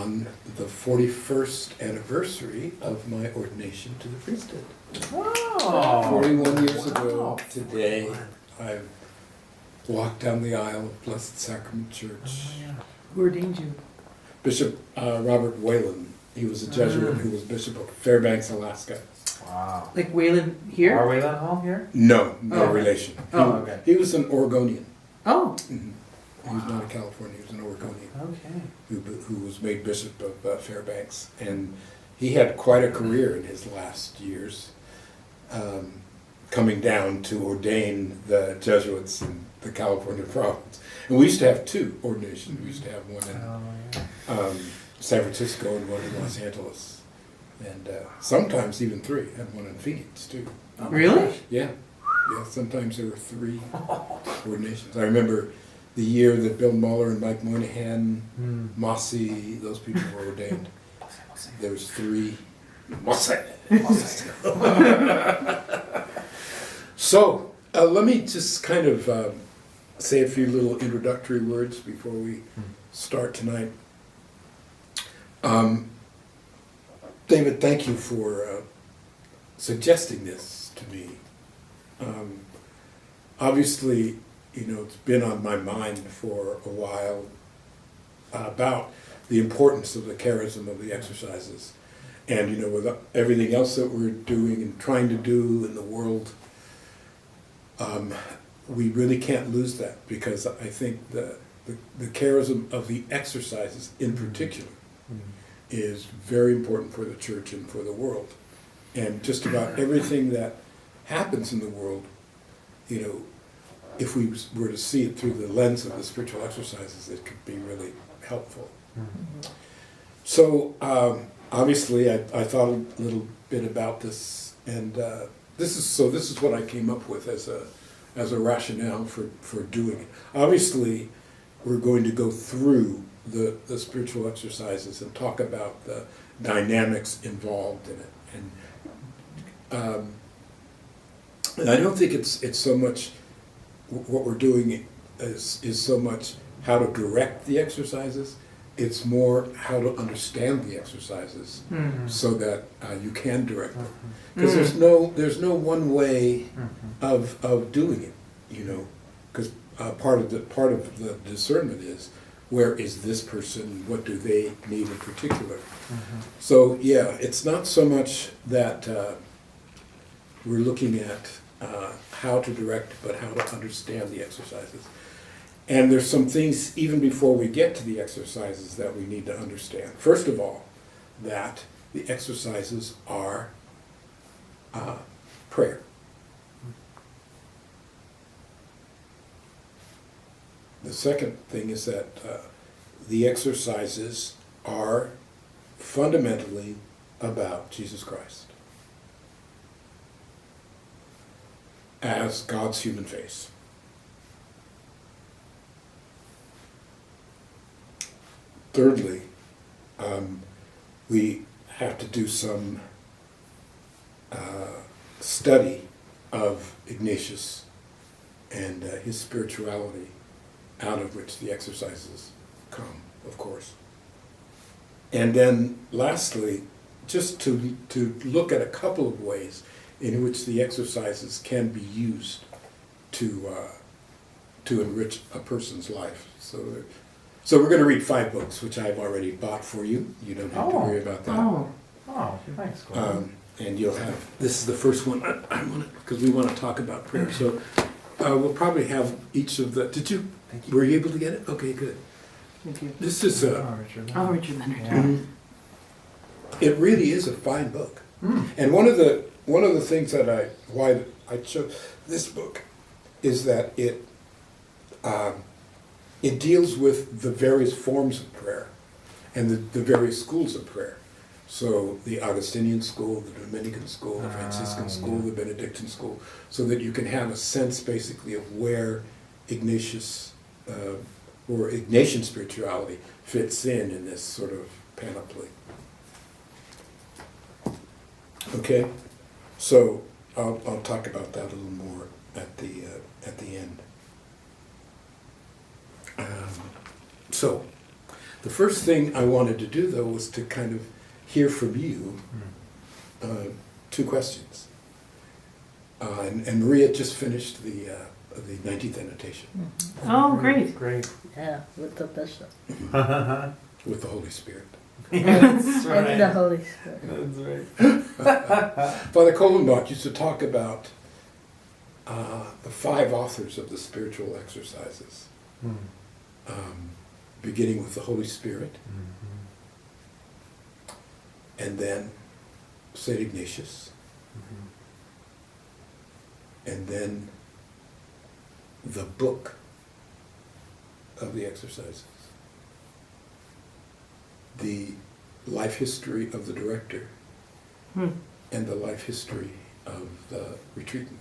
on the 41st anniversary of my ordination to the priesthood. Oh, 41 years ago wow. today, I walked down the aisle of Blessed Sacrament Church. Oh, yeah. Who ordained you? Bishop Robert Whalen, he was a Jesuit who was Bishop of Fairbanks, Alaska. Wow. Like Wayland here? Are we at home here? No, no Oh. relation. Oh, okay. He was an Oregonian. Oh, He was not a Californian, he was an Oregonian Okay. who was made Bishop of Fairbanks. And he had quite a career in his last years, coming down to ordain the Jesuits in the California province. And we used to have two ordinations. We used to have one in Oh, yeah. San Francisco and one in Los Angeles. And sometimes even three. I had one in Phoenix too. really? Yeah. Yeah, sometimes there were three ordinations. I remember the year that Bill Muller and Mike Moynihan, Mossy, those people were ordained. There was three. Mossy. So, let me just kind of say a few little introductory words before we start tonight. David, thank you for suggesting this to me. Obviously, you know, it's been on my mind for a while about the importance of the charism of the exercises. And, you know, with everything else that we're doing and trying to do in the world, we really can't lose that, because I think the charism of the exercises in particular is very important for the church and for the world. And just about everything that happens in the world, you know, if we were to see it through the lens of the spiritual exercises, it could be really helpful. So obviously I thought a little bit about this, and this is what I came up with as a rationale for doing it. Obviously, we're going to go through the spiritual exercises and talk about the dynamics involved in it. And I don't think it's so much what we're doing is so much how to direct the exercises. It's more how to understand the exercises so that you can direct them. Because there's no one way of doing it, you know. Because part of the discernment is, where is this person? What do they need in particular? So yeah, it's not so much that we're looking at how to direct, but how to understand the exercises. And there's some things, even before we get to the exercises, that we need to understand. First of all, that the exercises are prayer. The second thing is that the exercises are fundamentally about Jesus Christ as God's human face. Thirdly, we have to do some study of Ignatius and his spirituality, out of which the exercises come, of course. And then lastly, just to look at a couple of ways in which the exercises can be used to enrich a person's life. So we're going to read 5 books, which I've already bought for you. You don't have to worry about that. Oh, thanks, Gordon. And you'll have, this is the first one, I want to, because we want to talk about prayer. So we'll probably have each of the, were you able to get it? Okay, good. Thank you. This is Richard. Oh, Richard Leonard. Yeah. it really is a fine book. And one of the things that why I chose this book is that it deals with the various forms of prayer and the various schools of prayer. So the Augustinian school, the Dominican school, the Franciscan school, the Benedictine school, so that you can have a sense basically of where Ignatius or Ignatian spirituality fits in this sort of panoply. Okay, so I'll talk about that a little more at the end. So, The first thing I wanted to do, though, was to kind of hear from you two questions. And Maria just finished the 19th annotation Oh, great. Great. Yeah, with the bishop. with the Holy Spirit. That's And the Holy Spirit. That's right. Father Kohlenbach used to talk about the 5 authors of the spiritual exercises, beginning with the Holy Spirit, and then St. Ignatius, and then the book of the exercises, the life history of the director, and the life history of the retreatant.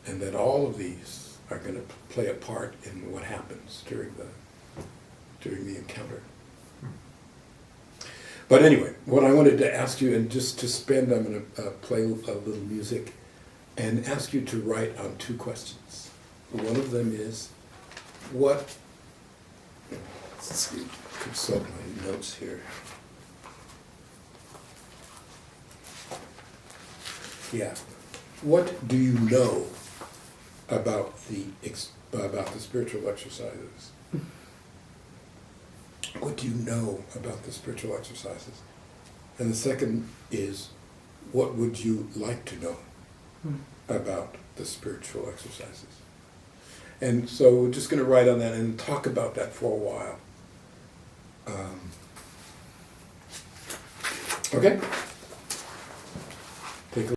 And that all of these are going to play a part in what happens during the encounter. But anyway, what I wanted to ask you, and just to spend, I'm going to play a little music and ask you to write on 2 questions. One of them is, let's see, consult my notes here. Yeah. What do you know about the spiritual exercises? What do you know about the spiritual exercises? And the second is, what would you like to know about the spiritual exercises? And so we're just going to write on that and talk about that for a while. Okay? Take a